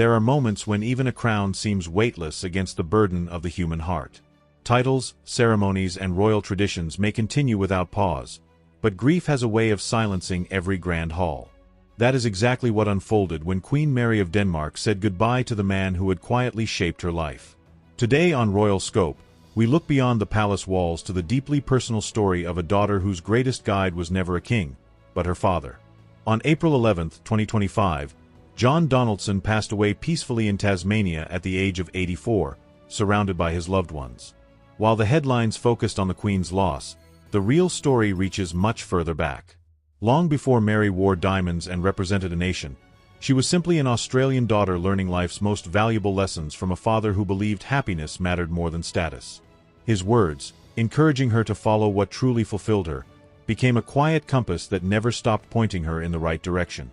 There are moments when even a crown seems weightless against the burden of the human heart. Titles, ceremonies, and royal traditions may continue without pause, but grief has a way of silencing every grand hall. That is exactly what unfolded when Queen Mary of Denmark said goodbye to the man who had quietly shaped her life. Today on Royal Scope, we look beyond the palace walls to the deeply personal story of a daughter whose greatest guide was never a king, but her father. On April 11, 2025, John Donaldson passed away peacefully in Tasmania at the age of 84, surrounded by his loved ones. While the headlines focused on the Queen's loss, the real story reaches much further back. Long before Mary wore diamonds and represented a nation, she was simply an Australian daughter learning life's most valuable lessons from a father who believed happiness mattered more than status. His words, encouraging her to follow what truly fulfilled her, became a quiet compass that never stopped pointing her in the right direction.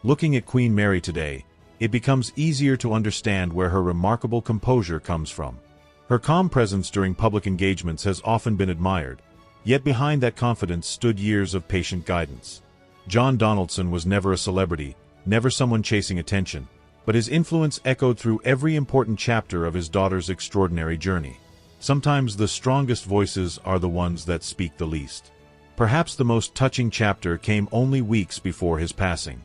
Looking at Queen Mary today, it becomes easier to understand where her remarkable composure comes from. Her calm presence during public engagements has often been admired, yet behind that confidence stood years of patient guidance. John Donaldson was never a celebrity, never someone chasing attention, but his influence echoed through every important chapter of his daughter's extraordinary journey. Sometimes the strongest voices are the ones that speak the least. Perhaps the most touching chapter came only weeks before his passing.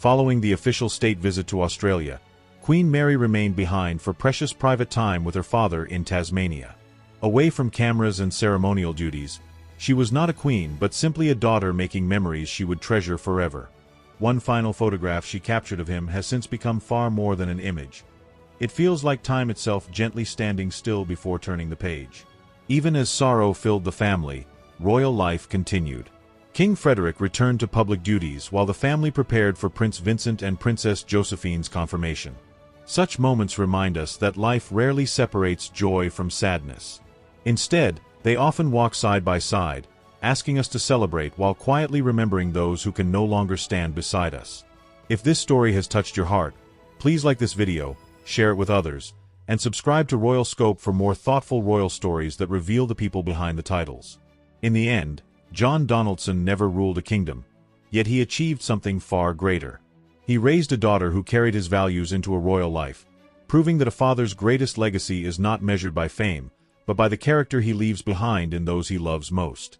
Following the official state visit to Australia, Queen Mary remained behind for precious private time with her father in Tasmania. Away from cameras and ceremonial duties, she was not a queen but simply a daughter making memories she would treasure forever. One final photograph she captured of him has since become far more than an image. It feels like time itself gently standing still before turning the page. Even as sorrow filled the family, royal life continued. King Frederik returned to public duties while the family prepared for Prince Vincent and Princess Josephine's confirmation. Such moments remind us that life rarely separates joy from sadness. Instead, they often walk side by side, asking us to celebrate while quietly remembering those who can no longer stand beside us. If this story has touched your heart, please like this video, share it with others, and subscribe to Royal Scope for more thoughtful royal stories that reveal the people behind the titles. In the end, John Donaldson never ruled a kingdom, yet he achieved something far greater. He raised a daughter who carried his values into a royal life, proving that a father's greatest legacy is not measured by fame, but by the character he leaves behind in those he loves most.